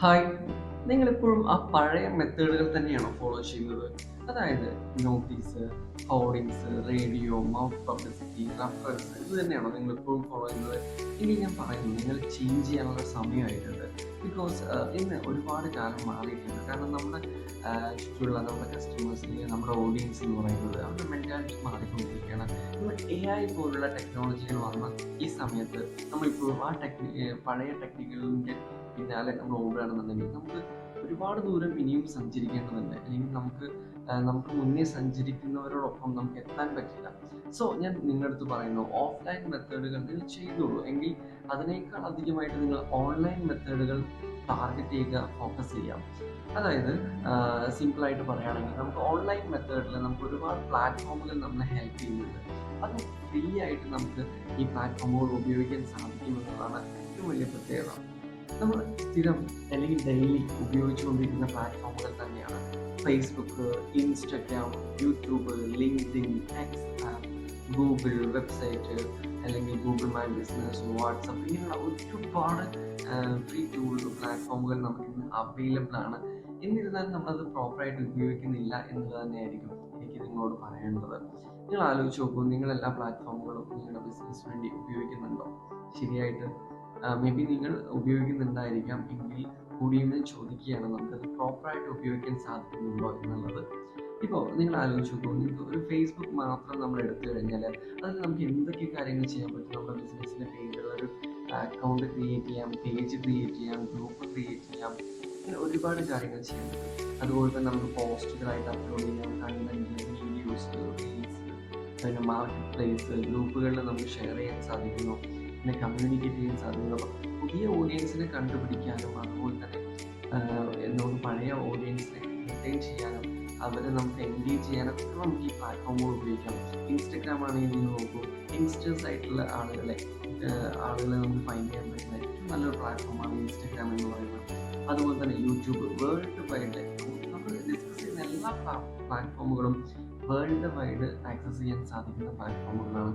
Hi, നിങ്ങളിപ്പോഴും ആ പഴയ മെത്തേഡുകൾ തന്നെയാണോ ഫോളോ ചെയ്യുന്നത്? അതായത് notice, hoardings, radio, mouth publicity, reference ഇത് തന്നെയാണോ നിങ്ങളിപ്പോഴും ഫോളോ ചെയ്യുന്നത്? എങ്കിൽ ഞാൻ പറയുന്നു നിങ്ങൾ ചേഞ്ച് ചെയ്യാനുള്ള സമയമായിട്ടുണ്ട്. ബിക്കോസ് ഇന്ന് ഒരുപാട് കാലം മാറിയിട്ടുണ്ട്. കാരണം നമ്മുടെ ചുറ്റുമുള്ള നമ്മുടെ കസ്റ്റമേഴ്സ് അല്ലെങ്കിൽ നമ്മുടെ ഓഡിയൻസ് എന്ന് പറയുന്നത് അവരുടെ മെൻറ്റാലിറ്റി മാറിക്കൊണ്ടിരിക്കുകയാണ്. ഇന്ന് AI പോലുള്ള ടെക്നോളജികൾ വന്ന ഈ സമയത്ത് നമ്മളിപ്പോഴും ആ പഴയ ടെക്നിക്കുകളിൻ്റെ പിന്നാലെ നമ്മൾ ഓടുകയാണെന്നുണ്ടെങ്കിൽ നമുക്ക് ഒരുപാട് ദൂരം ഇനിയും സഞ്ചരിക്കേണ്ടതുണ്ട്. അല്ലെങ്കിൽ നമുക്ക് മുന്നേ സഞ്ചരിക്കുന്നവരോടൊപ്പം നമുക്ക് എത്താൻ പറ്റില്ല. സോ ഞാൻ നിങ്ങളുടെ അടുത്ത് പറയുന്നു, ഓഫ്ലൈൻ മെത്തേഡുകൾ നിങ്ങൾ ചെയ്തോളൂ. എങ്കിൽ അതിനേക്കാൾ അധികമായിട്ട് നിങ്ങൾ ഓൺലൈൻ മെത്തേഡുകൾ ടാർഗറ്റ് ചെയ്യുക, ഫോക്കസ് ചെയ്യാം. അതായത് സിമ്പിളായിട്ട് പറയുകയാണെങ്കിൽ നമുക്ക് ഓൺലൈൻ മെത്തേഡിൽ നമുക്ക് ഒരുപാട് പ്ലാറ്റ്ഫോമുകൾ നമ്മളെ ഹെൽപ്പ് ചെയ്യുന്നുണ്ട്. അത് ഫ്രീ ആയിട്ട് നമുക്ക് ഈ പ്ലാറ്റ്ഫോമുകൾ ഉപയോഗിക്കാൻ സാധിക്കുമെന്നുള്ളതാണ് ഏറ്റവും വലിയ പ്രത്യേകത. നമ്മൾ സ്ഥിരം അല്ലെങ്കിൽ ഡെയിലി ഉപയോഗിച്ചുകൊണ്ടിരിക്കുന്ന പ്ലാറ്റ്ഫോമുകൾ തന്നെയാണ് Facebook, Instagram, YouTube, LinkedIn, X app, Google website, അല്ലെങ്കിൽ ഗൂഗിൾ മൈ ബിസിനസ്, വാട്സപ്പ് ഇങ്ങനെയുള്ള ഒരുപാട് ഫ്രീ പ്ലാറ്റ്ഫോമുകൾ നമുക്ക് ഇന്ന് അവൈലബിൾ ആണ്. എന്നിരുന്നാലും നമ്മളത് പ്രോപ്പറായിട്ട് ഉപയോഗിക്കുന്നില്ല എന്നുള്ളത് തന്നെയായിരിക്കും എനിക്ക് നിങ്ങളോട് പറയാനുള്ളത്. നിങ്ങൾ ആലോചിച്ച് നോക്കൂ, നിങ്ങൾ എല്ലാ പ്ലാറ്റ്ഫോമുകളും നിങ്ങളുടെ ബിസിനസ്സിന് വേണ്ടി ഉപയോഗിക്കുന്നുണ്ടോ? ശരിയായിട്ട് മേ ബി നിങ്ങൾ ഉപയോഗിക്കുന്നുണ്ടായിരിക്കാം. എങ്കിൽ കൂടിയും ഞാൻ ചോദിക്കുകയാണ്, നമുക്കത് പ്രോപ്പറായിട്ട് ഉപയോഗിക്കാൻ സാധിക്കുന്നുണ്ടോ എന്നുള്ളത്. ഇപ്പോൾ നിങ്ങൾ ആലോചിച്ച് നോക്കൂ, നിങ്ങൾക്ക് ഒരു ഫേസ്ബുക്ക് മാത്രം നമ്മൾ എടുത്തു കഴിഞ്ഞാൽ അതിൽ നമുക്ക് എന്തൊക്കെ കാര്യങ്ങൾ ചെയ്യാൻ പറ്റും? നമ്മുടെ ബിസിനസ്സിൻ്റെ പേരിലുള്ള ഒരു അക്കൗണ്ട് ക്രിയേറ്റ് ചെയ്യാം, പേജ് ക്രിയേറ്റ് ചെയ്യാം, ഗ്രൂപ്പ് ക്രിയേറ്റ് ചെയ്യാം, അങ്ങനെ ഒരുപാട് കാര്യങ്ങൾ ചെയ്യാൻ പറ്റും. അതുപോലെ തന്നെ നമുക്ക് പോസ്റ്റുകളായിട്ട് അപ്ലോഡ് ചെയ്യാം, കണ്ടന്റ്, വീഡിയോസ്, റീൽസ്, പിന്നെ മാർക്കറ്റ് പ്ലേസ്, ഗ്രൂപ്പുകളിൽ നമുക്ക് ഷെയർ ചെയ്യാൻ സാധിക്കുന്നു, പിന്നെ കമ്മ്യൂണിക്കേറ്റ് ചെയ്യാൻ സാധിക്കുന്നു. അപ്പോൾ പുതിയ ഓഡിയൻസിനെ കണ്ടുപിടിക്കാനും അതുപോലെ തന്നെ നമുക്ക് പഴയ ഓഡിയൻസിനെ മെയിൻറ്റെയിൻ ചെയ്യാനും അവരെ നമുക്ക് എൻഗേജ് ചെയ്യാനൊക്കെ നമുക്ക് ഈ പ്ലാറ്റ്ഫോമുകൾ ഉപയോഗിക്കാം. ഇൻസ്റ്റഗ്രാം ആണെങ്കിൽ നിങ്ങൾ നോക്കൂ, യങ്സ്റ്റേഴ്സ് ആയിട്ടുള്ള ആളുകളെ നമുക്ക് ഫൈൻഡ് ചെയ്യാൻ പറ്റുന്ന ഏറ്റവും നല്ലൊരു പ്ലാറ്റ്ഫോമാണ് ഇൻസ്റ്റഗ്രാം എന്ന് പറയുന്നത്. അതുപോലെ തന്നെ യൂട്യൂബ് വേൾഡ് വൈഡ് നമ്മൾ ഡിസ്കസ് ചെയ്യുന്ന എല്ലാ പ്ലാറ്റ്ഫോമുകളും വേൾഡ് വൈഡ് ആക്സസ് ചെയ്യാൻ സാധിക്കുന്ന പ്ലാറ്റ്ഫോമുകളാണ്.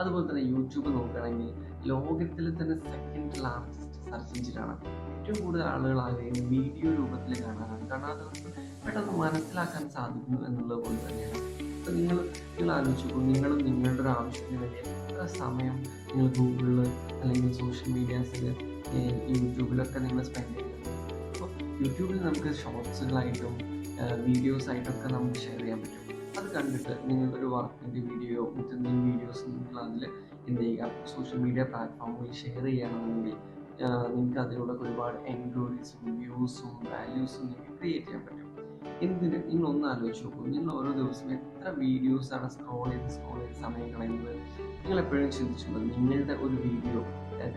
അതുപോലെ തന്നെ യൂട്യൂബ് നോക്കുകയാണെങ്കിൽ ലോകത്തിലെ തന്നെ സെക്കൻഡ് ലാർജസ്റ്റ് സെർച്ച് എഞ്ചിനാണ്. ഏറ്റവും കൂടുതൽ ആളുകൾ ആഗ്രഹിക്കുന്നത് വീഡിയോ രൂപത്തിൽ കാണാനാണ്. കാരണം അത് നമുക്ക് പെട്ടെന്ന് മനസ്സിലാക്കാൻ സാധിക്കുന്നു എന്നുള്ളത് കൊണ്ട് തന്നെയാണ്. അപ്പോൾ നിങ്ങൾ ആലോചിച്ച് നോക്കൂ, നിങ്ങളുടെ ഒരു ആവശ്യത്തിന് വേണ്ടി എത്ര സമയം നിങ്ങൾ ഗൂഗിളിൽ അല്ലെങ്കിൽ സോഷ്യൽ മീഡിയാസിൽ യൂട്യൂബിലൊക്കെ നിങ്ങൾ സ്പെൻഡ് ചെയ്യുന്നുണ്ട്. അപ്പോൾ യൂട്യൂബിൽ നമുക്ക് ഷോർട്സുകളായിട്ടും വീഡിയോസായിട്ടൊക്കെ നമുക്ക് ഷെയർ ചെയ്യാൻ പറ്റും. അത് കണ്ടിട്ട് നിങ്ങളൊരു വർക്കിൻ്റെ വീഡിയോ മറ്റെന്തെങ്കിലും വീഡിയോസ് നിങ്ങൾ അതിൽ എന്ത് ചെയ്യുക, സോഷ്യൽ മീഡിയ പ്ലാറ്റ്ഫോമുകളിൽ ഷെയർ ചെയ്യുകയാണെന്നുണ്ടെങ്കിൽ നിങ്ങൾക്ക് അതിലൂടെ ഒരുപാട് എൻക്വയറീസും വ്യൂസും വാല്യൂസും നിങ്ങൾക്ക് ക്രിയേറ്റ് ചെയ്യാൻ പറ്റും. എന്തിന് നിങ്ങളൊന്ന് ആലോചിച്ച് നോക്കൂ, നിങ്ങൾ ഓരോ ദിവസവും എത്ര വീഡിയോസാണ് സ്ക്രോൾ ചെയ്ത് സമയം കളയുന്നത്? നിങ്ങൾ എപ്പോഴും ചിന്തിച്ചിട്ടുണ്ടോ നിങ്ങളുടെ ഒരു വീഡിയോ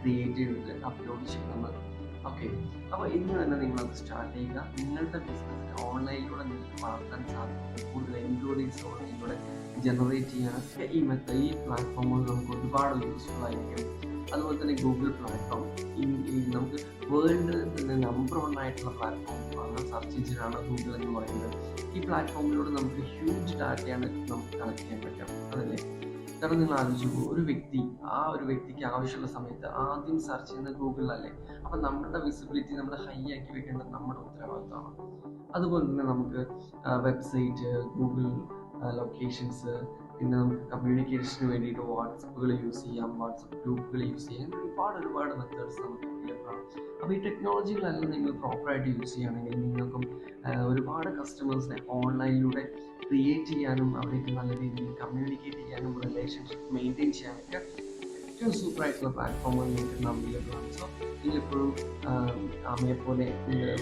ക്രിയേറ്റ് ചെയ്തിട്ട് അപ്ലോഡ് ചെയ്യണമെന്ന്? ഓക്കെ, അപ്പോൾ ഇന്ന് തന്നെ നിങ്ങളത് സ്റ്റാർട്ട് ചെയ്യുക. നിങ്ങളുടെ ബിസിനസ്സിനെ ഓൺലൈനിലൂടെ നിങ്ങൾക്ക് വളർത്താൻ സാധിക്കും. കൂടുതൽ എൻക്വയറീസ് ഓൺലൈനിലൂടെ ജനറേറ്റ് ചെയ്യാനൊക്കെ ഈ പ്ലാറ്റ്ഫോമുകൾ നമുക്ക് ഒരുപാട് യൂസ്ഫുൾ ആയിരിക്കും. അതുപോലെ തന്നെ ഗൂഗിൾ പ്ലാറ്റ്ഫോം നമുക്ക് വേൾഡിൽ തന്നെ നമ്പർ 1 ആയിട്ടുള്ള പ്ലാറ്റ്ഫോമാണ്, സെർച്ച് എഞ്ചിനാണ് ഗൂഗിൾ എന്ന് പറയുന്നത്. ഈ പ്ലാറ്റ്ഫോമിലൂടെ നമുക്ക് ഹ്യൂജ് ഡാറ്റയാണ് നമുക്ക് കളക്ട് ചെയ്യാൻ പറ്റും, അതല്ലേ? കാരണം നിങ്ങൾ ആലോചിച്ചു, ഒരു വ്യക്തിക്ക് ആവശ്യമുള്ള സമയത്ത് ആദ്യം സെർച്ച് ചെയ്യുന്നത് ഗൂഗിളിലല്ലേ? അപ്പം നമ്മുടെ വിസിബിലിറ്റി നമ്മൾ ഹൈ ആക്കി വെക്കേണ്ടത് നമ്മുടെ ഉത്തരവാദിത്തമാണ്. അതുപോലെ തന്നെ നമുക്ക് വെബ്സൈറ്റ്, ഗൂഗിൾ ലൊക്കേഷൻസ്, പിന്നെ നമുക്ക് കമ്മ്യൂണിക്കേഷന് വേണ്ടിയിട്ട് വാട്സപ്പുകൾ യൂസ് ചെയ്യാം, വാട്സപ്പ് ഗ്രൂപ്പുകൾ യൂസ് ചെയ്യാം, ഒരുപാട് മെത്തേഡ്സ് നമുക്ക് അവൈലബിൾ ആണ്. അപ്പോൾ ഈ ടെക്നോളജികളെല്ലാം നിങ്ങൾ പ്രോപ്പറായിട്ട് യൂസ് ചെയ്യുകയാണെങ്കിൽ നിങ്ങൾക്കും ഒരുപാട് കസ്റ്റമേഴ്സിനെ ഓൺലൈനിലൂടെ ക്രിയേറ്റ് ചെയ്യാനും അവർക്ക് നല്ല രീതിയിൽ കമ്മ്യൂണിക്കേറ്റ് ചെയ്യാനും റിലേഷൻഷിപ്പ് മെയിൻറ്റെയിൻ ചെയ്യാനൊക്കെ ഏറ്റവും സൂപ്പറായിട്ടുള്ള പ്ലാറ്റ്ഫോമുകൾ നിങ്ങൾക്ക് അവൈലബിൾ ആണ്. സോ നിങ്ങളെപ്പോഴും അമ്മയെ പോലെ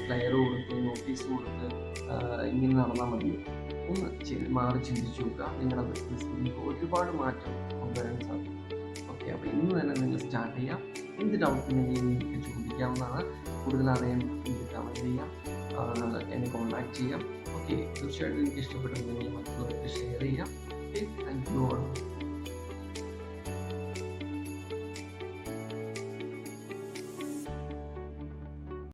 ഫ്ലെയർ കൊടുത്ത് നോട്ടീസ് കൊടുത്ത് ഇങ്ങനെ നടന്നാൽ മതിയോ? ഒന്ന് മാറി ചിന്തിച്ചു നോക്കുക. നിങ്ങളുടെ ബിസിനസ്സിൽ നിങ്ങൾക്ക് ഒരുപാട് മാറ്റം കൊണ്ടുവരാൻ സാധിക്കും. ഓക്കെ, അപ്പോൾ ഇന്ന് തന്നെ നിങ്ങൾ സ്റ്റാർട്ട് ചെയ്യാം. എന്ത് ഡൗട്ട് ഉണ്ടെങ്കിലും നിങ്ങൾക്ക് ചോദിക്കാവുന്നതാണ്. കൂടുതൽ അറിയാൻ നിങ്ങൾക്ക് കമൻറ്റ് ചെയ്യാം, എന്നെ കോൺടാക്ട് ചെയ്യാം. ഓക്കെ, തീർച്ചയായിട്ടും എനിക്ക് ഇഷ്ടപ്പെട്ടിട്ടുണ്ടെങ്കിൽ മറ്റുള്ളവർക്ക് ഷെയർ ചെയ്യാം. Okay, thank you all.